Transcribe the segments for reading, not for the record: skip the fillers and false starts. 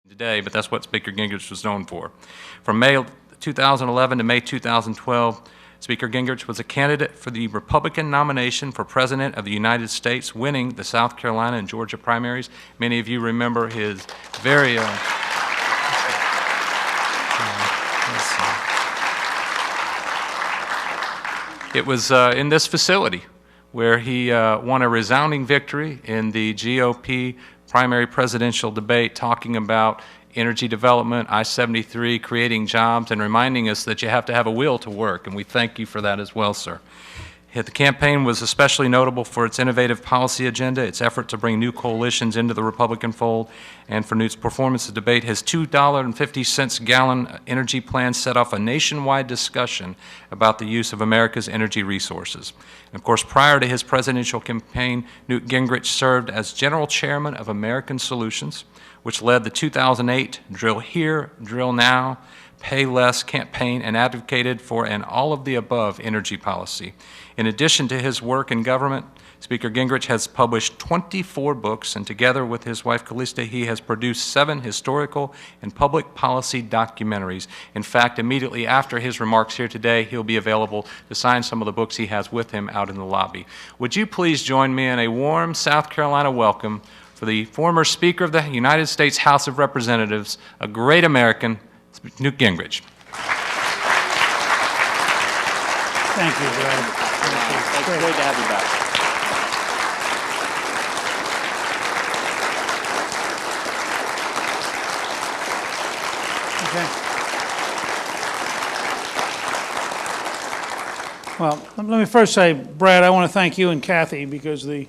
today, but that's what Speaker Gingrich was known for. From May 2011 to May 2012, Speaker Gingrich was a candidate for the Republican nomination for President of the United States, winning the South Carolina and Georgia primaries. Many of you remember his very it was in this facility where he won a resounding victory in the GOP primary presidential debate, talking about energy development, I-73, creating jobs, and reminding us that you have to have a will to work, and we thank you for that as well, sir. The campaign was especially notable for its innovative policy agenda, its effort to bring new coalitions into the Republican fold, and for Newt's performance of debate. His $2.50 gallon energy plan set off a nationwide discussion about the use of America's energy resources. And of course, prior to his presidential campaign, Newt Gingrich served as general chairman of American Solutions, which led the 2008 Drill Here, Drill Now, Pay Less campaign and advocated for an all-of-the-above energy policy. In addition to his work in government, Speaker Gingrich has published 24 books, and together with his wife Callista, he has produced 7 historical and public policy documentaries. In fact, immediately after his remarks here today, he'll be available to sign some of the books he has with him out in the lobby. Would you please join me in a warm South Carolina welcome for the former Speaker of the United States House of Representatives, a great American, Newt Gingrich. Thank you, Brad. It's great to have you back. Okay. Well, let me first say, Brad, I want to thank you and Kathy, because the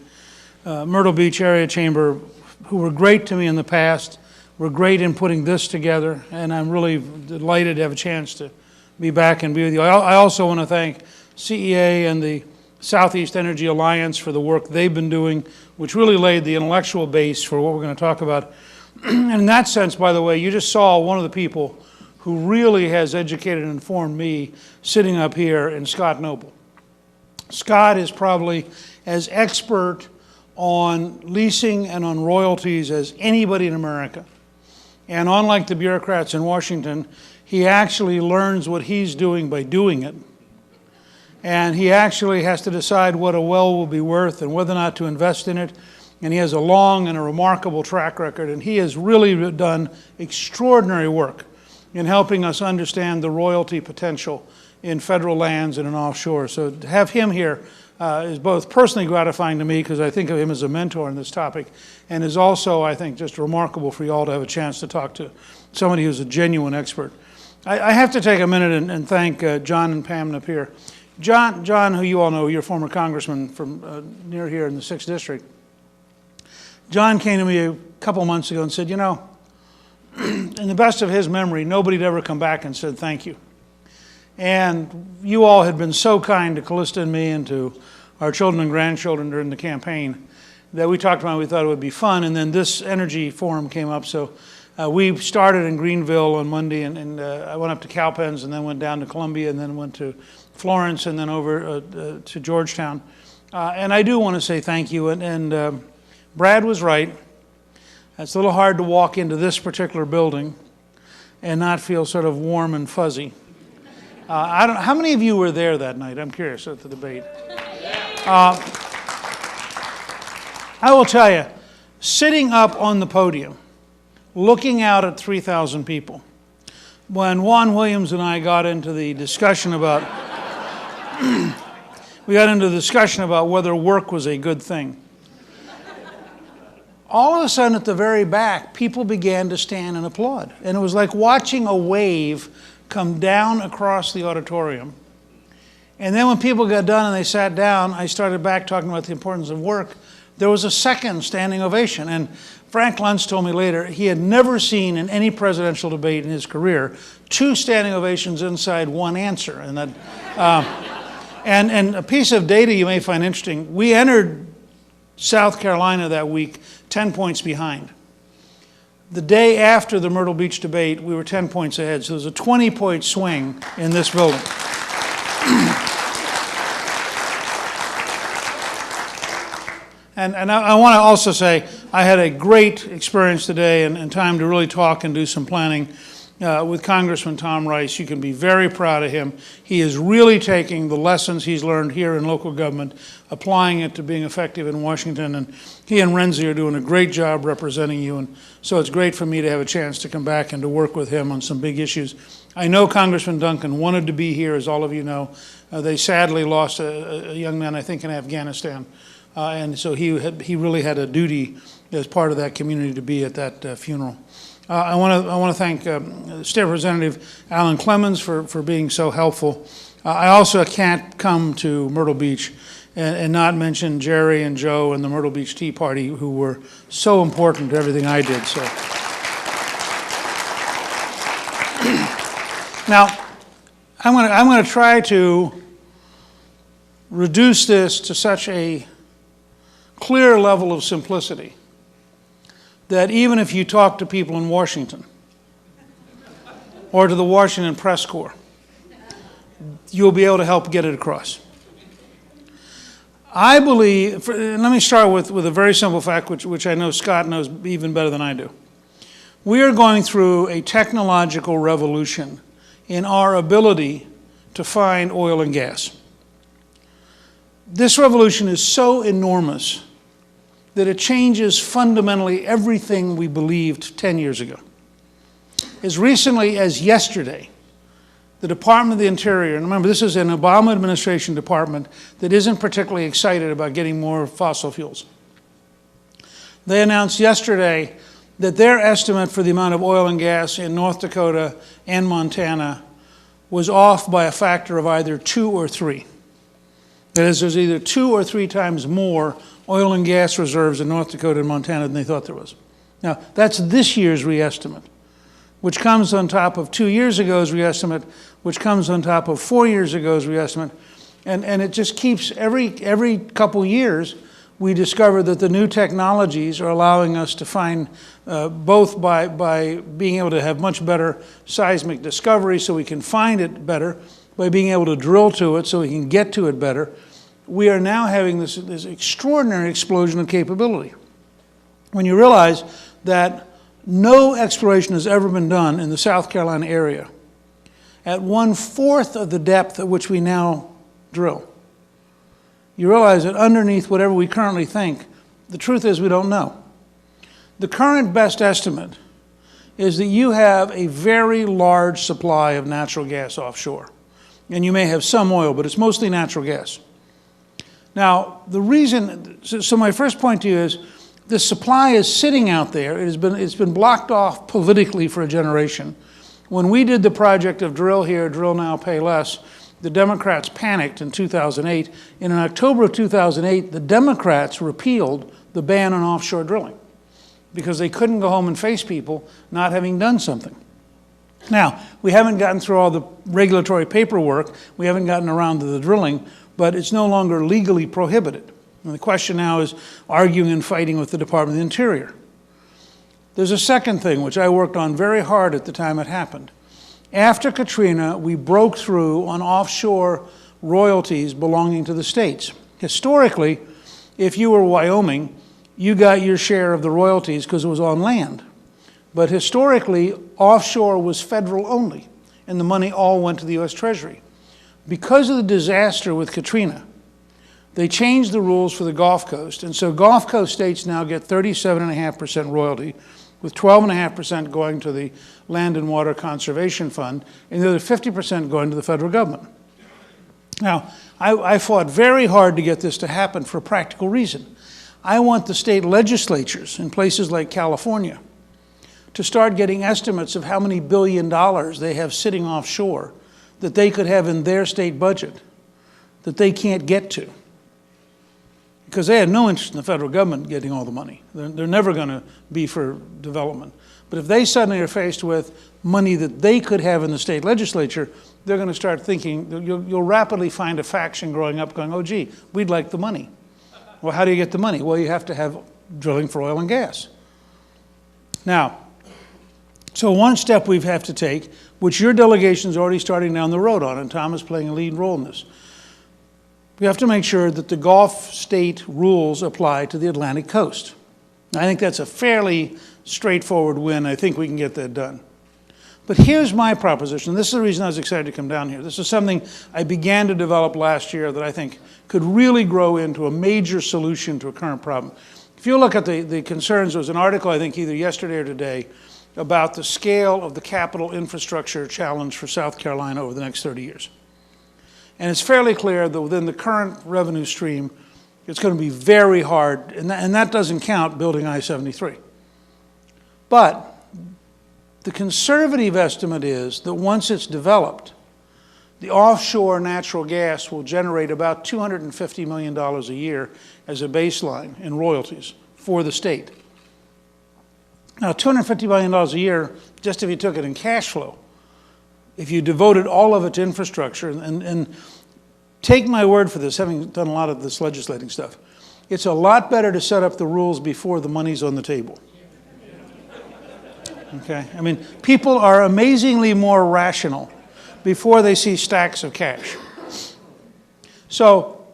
Myrtle Beach Area Chamber, who were great to me in the past, were great in putting this together, and I'm really delighted to have a chance to be back and be with you. I also want to thank CEA and the Southeast Energy Alliance for the work they've been doing, which really laid the intellectual base for what we're going to talk about. And in that sense, by the way, you just saw one of the people who really has educated and informed me sitting up here in Scott Noble. Scott is probably as expert on leasing and on royalties as anybody in America. And unlike the bureaucrats in Washington, he actually learns what he's doing by doing it. And he actually has to decide what a well will be worth and whether or not to invest in it. And he has a long and a remarkable track record. And he has really done extraordinary work in helping us understand the royalty potential in federal lands and in offshore. So to have him here is both personally gratifying to me, because I think of him as a mentor in this topic, and is also, I think, just remarkable for you all to have a chance to talk to somebody who's a genuine expert. I have to take a minute and thank John and Pam Napier. John, who you all know, you're a former congressman from near here in the 6th District. John came to me a couple months ago and said, you know, in the best of his memory, nobody had ever come back and said thank you. And you all had been so kind to Callista and me and to our children and grandchildren during the campaign that we talked about it, we thought it would be fun. And then this energy forum came up. So we started in Greenville on Monday, and I went up to Cowpens and then went down to Columbia and then went to Florence and then over to Georgetown. And I do want to say thank you. And Brad was right. It's a little hard to walk into this particular building and not feel sort of warm and fuzzy. How many of you were there that night? I'm curious at the debate. I will tell you, sitting up on the podium, looking out at 3,000 people, when Juan Williams and I got into the discussion about whether work was a good thing. All of a sudden at the very back, people began to stand and applaud. And it was like watching a wave come down across the auditorium. And then when people got done and they sat down, I started back talking about the importance of work. There was a second standing ovation. And Frank Luntz told me later he had never seen in any presidential debate in his career 2 standing ovations inside 1 answer. And that, and a piece of data you may find interesting, we entered South Carolina that week 10 points behind. The day after the Myrtle Beach debate, we were 10 points ahead. So there was a 20-point swing in this building. And I want to also say, I had a great experience today and time to really talk and do some planning with Congressman Tom Rice. You can be very proud of him. He is really taking the lessons he's learned here in local government, applying it to being effective in Washington, and he and Renzi are doing a great job representing you, and so it's great for me to have a chance to come back and to work with him on some big issues. I know Congressman Duncan wanted to be here, as all of you know. They sadly lost a young man, I think, in Afghanistan, and so he really had a duty as part of that community to be at that funeral. I want to thank State Representative Alan Clemens for being so helpful. I also can't come to Myrtle Beach and not mention Jerry and Joe and the Myrtle Beach Tea Party, who were so important to everything I did. So now I'm going to try to reduce this to such a clear level of simplicity that even if you talk to people in Washington or to the Washington Press Corps, you'll be able to help get it across. I believe, and let me start with a very simple fact, which I know Scott knows even better than I do. We are going through a technological revolution in our ability to find oil and gas. This revolution is so enormous that it changes fundamentally everything we believed 10 years ago. As recently as yesterday, the Department of the Interior, and remember this is an Obama administration department that isn't particularly excited about getting more fossil fuels. They announced yesterday that their estimate for the amount of oil and gas in North Dakota and Montana was off by a factor of either 2 or 3. That is, there's either 2 or 3 times more oil and gas reserves in North Dakota and Montana than they thought there was. Now, that's this year's reestimate, which comes on top of 2 years ago's reestimate, which comes on top of 4 years ago's reestimate, and it just keeps, every couple years, we discover that the new technologies are allowing us to find, both by being able to have much better seismic discovery so we can find it better, by being able to drill to it so we can get to it better. We are now having this extraordinary explosion of capability. When you realize that no exploration has ever been done in the South Carolina area at 1/4 of the depth at which we now drill, you realize that underneath whatever we currently think, the truth is we don't know. The current best estimate is that you have a very large supply of natural gas offshore. And you may have some oil, but it's mostly natural gas. Now, the reason, so my first point to you is, the supply is sitting out there. It's been blocked off politically for a generation. When we did the project of drill here, drill now, pay less, the Democrats panicked in 2008. And in October of 2008, the Democrats repealed the ban on offshore drilling because they couldn't go home and face people not having done something. Now, we haven't gotten through all the regulatory paperwork. We haven't gotten around to the drilling, but it's no longer legally prohibited. And the question now is arguing and fighting with the Department of the Interior. There's a second thing, which I worked on very hard at the time it happened. After Katrina, we broke through on offshore royalties belonging to the states. Historically, if you were Wyoming, you got your share of the royalties because it was on land. But historically, offshore was federal only, and the money all went to the U.S. Treasury. Because of the disaster with Katrina, they changed the rules for the Gulf Coast, and so Gulf Coast states now get 37.5% royalty, with 12.5% going to the Land and Water Conservation Fund, and the other 50% going to the federal government. Now, I fought very hard to get this to happen for a practical reason. I want the state legislatures in places like California to start getting estimates of how many $1 billion they have sitting offshore that they could have in their state budget that they can't get to. Because they had no interest in the federal government getting all the money. They're never going to be for development. But if they suddenly are faced with money that they could have in the state legislature, they're going to start thinking, you'll rapidly find a faction growing up going, oh gee, we'd like the money. Well, how do you get the money? Well, you have to have drilling for oil and gas. Now, so one step we have to take, which your delegation is already starting down the road on, and Tom is playing a lead role in this, we have to make sure that the Gulf state rules apply to the Atlantic coast. I think that's a fairly straightforward win. I think we can get that done. But here's my proposition. This is the reason I was excited to come down here. This is something I began to develop last year that I think could really grow into a major solution to a current problem. If you look at the concerns, there was an article, I think either yesterday or today, about the scale of the capital infrastructure challenge for South Carolina over the next 30 years. And it's fairly clear that within the current revenue stream, it's going to be very hard, and that doesn't count building I-73. But the conservative estimate is that once it's developed, the offshore natural gas will generate about $250 million a year as a baseline in royalties for the state. Now, $250 million a year, just if you took it in cash flow, if you devoted all of it to infrastructure, and take my word for this, having done a lot of this legislating stuff, it's a lot better to set up the rules before the money's on the table. Okay? I mean, people are amazingly more rational before they see stacks of cash. So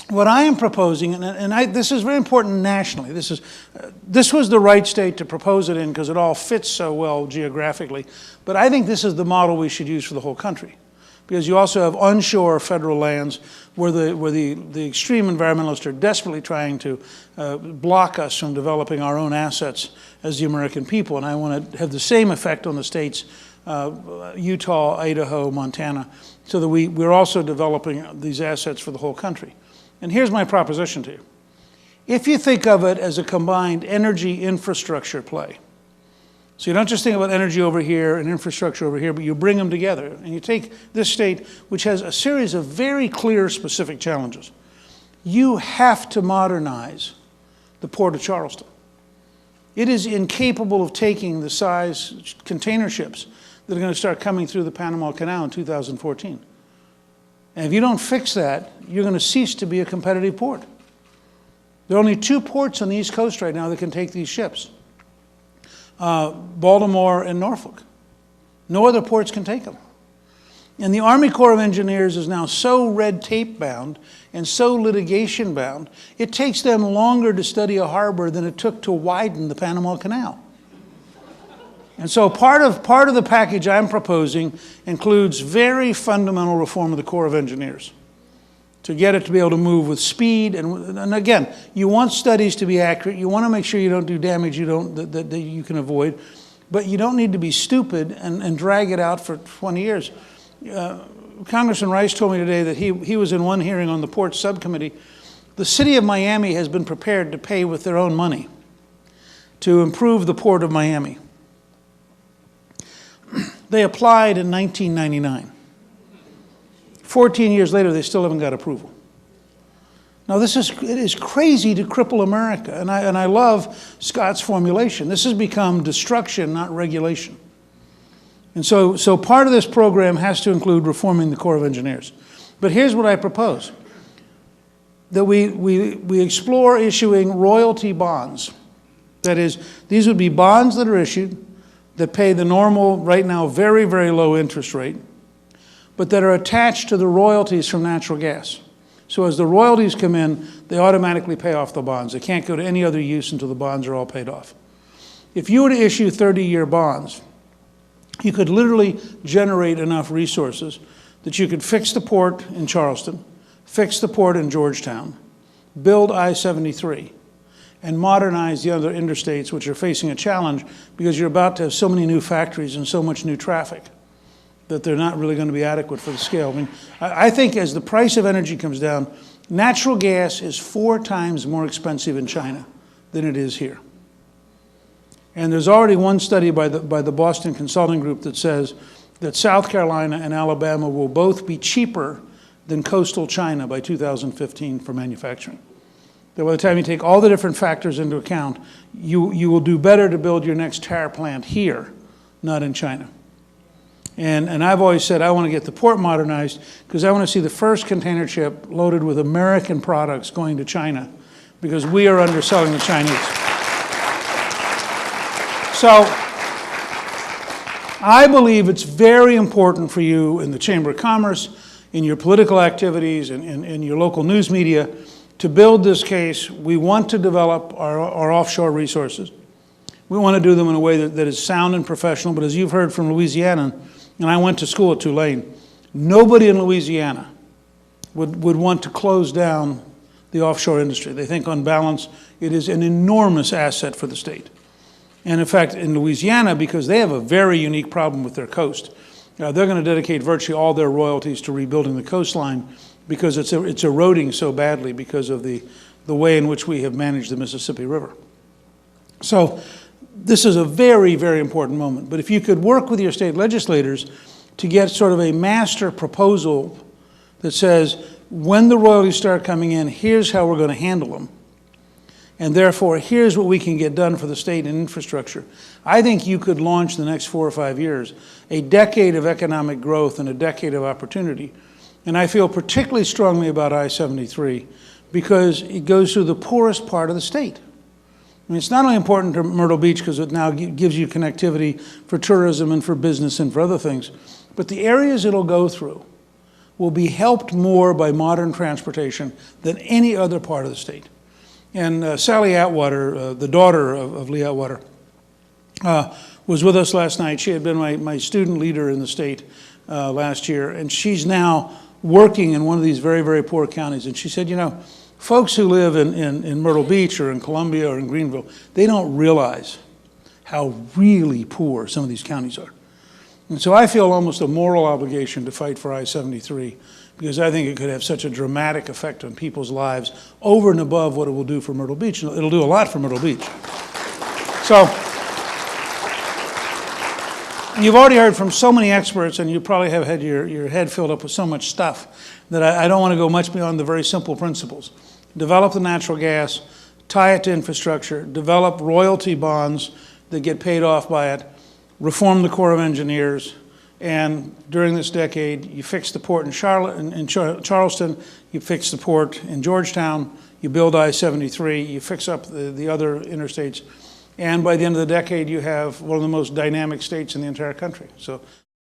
what I am proposing, this is very important nationally. This was the right state to propose it in because it all fits so well geographically. But I think this is the model we should use for the whole country, because you also have onshore federal lands where the extreme environmentalists are desperately trying to block us from developing our own assets as the American people. And I want to have the same effect on the states, Utah, Idaho, Montana, so that we're also developing these assets for the whole country. And here's my proposition to you. If you think of it as a combined energy infrastructure play, so you don't just think about energy over here and infrastructure over here, but you bring them together. And you take this state, which has a series of very clear, specific challenges. You have to modernize the Port of Charleston. It is incapable of taking the size container ships that are going to start coming through the Panama Canal in 2014. And if you don't fix that, you're going to cease to be a competitive port. There are only 2 ports on the East Coast right now that can take these ships. Baltimore and Norfolk. No other ports can take them. And the Army Corps of Engineers is now so red tape bound and so litigation bound, it takes them longer to study a harbor than it took to widen the Panama Canal. And so part of the package I'm proposing includes very fundamental reform of the Corps of Engineers to get it to be able to move with speed. And again, you want studies to be accurate. You want to make sure you don't do damage that you can avoid. But you don't need to be stupid and drag it out for 20 years. Congressman Rice told me today that he was in one hearing on the Port Subcommittee. The city of Miami has been prepared to pay with their own money to improve the Port of Miami. They applied in 1999. 14 years later, they still haven't got approval. Now, it is crazy to cripple America, and I love Scott's formulation. This has become destruction, not regulation. And so part of this program has to include reforming the Corps of Engineers. But here's what I propose. That we explore issuing royalty bonds. That is, these would be bonds that are issued that pay the normal, right now, very, very low interest rate, but that are attached to the royalties from natural gas. So as the royalties come in, they automatically pay off the bonds. They can't go to any other use until the bonds are all paid off. If you were to issue 30-year bonds, you could literally generate enough resources that you could fix the port in Charleston, fix the port in Georgetown, build I-73, and modernize the other interstates which are facing a challenge because you're about to have so many new factories and so much new traffic that they're not really going to be adequate for the scale. I mean, I think as the price of energy comes down, natural gas is 4 times more expensive in China than it is here. And there's already one study by the Boston Consulting Group that says that South Carolina and Alabama will both be cheaper than coastal China by 2015 for manufacturing. That by the time you take all the different factors into account, you will do better to build your next tire plant here, not in China. And I've always said I want to get the port modernized because I want to see the first container ship loaded with American products going to China because we are underselling the Chinese. So I believe it's very important for you in the Chamber of Commerce, in your political activities, in your local news media, To build this case, we want to develop our offshore resources. We want to do them in a way that is sound and professional, but as you've heard from Louisiana, and I went to school at Tulane, nobody in Louisiana would want to close down the offshore industry. They think on balance, it is an enormous asset for the state. And in fact, in Louisiana, because they have a very unique problem with their coast, they're going to dedicate virtually all their royalties to rebuilding the coastline because it's eroding so badly because of the way in which we have managed the Mississippi River. So this is a very, very important moment. But if you could work with your state legislators to get sort of a master proposal that says, when the royalties start coming in, here's how we're going to handle them. And therefore, here's what we can get done for the state in infrastructure. I think you could launch the next 4 or 5 years a decade of economic growth and a decade of opportunity. And I feel particularly strongly about I-73 because it goes through the poorest part of the state. I mean, it's not only important to Myrtle Beach because it now gives you connectivity for tourism and for business and for other things, but the areas it'll go through will be helped more by modern transportation than any other part of the state. And Sally Atwater, the daughter of Lee Atwater, was with us last night. She had been my student leader in the state last year, and she's now working in one of these very, very poor counties. And she said, you know, folks who live in Myrtle Beach or in Columbia or in Greenville, they don't realize how really poor some of these counties are. And so I feel almost a moral obligation to fight for I-73 because I think it could have such a dramatic effect on people's lives over and above what it will do for Myrtle Beach. It'll do a lot for Myrtle Beach. So you've already heard from so many experts, and you probably have had your head filled up with so much stuff that I don't want to go much beyond the very simple principles. Develop the natural gas, tie it to infrastructure, develop royalty bonds that get paid off by it, reform the Corps of Engineers, and during this decade, you fix the port in Charleston, you fix the port in Georgetown, you build I-73, you fix up the other interstates, and by the end of the decade, you have one of the most dynamic states in the entire country. So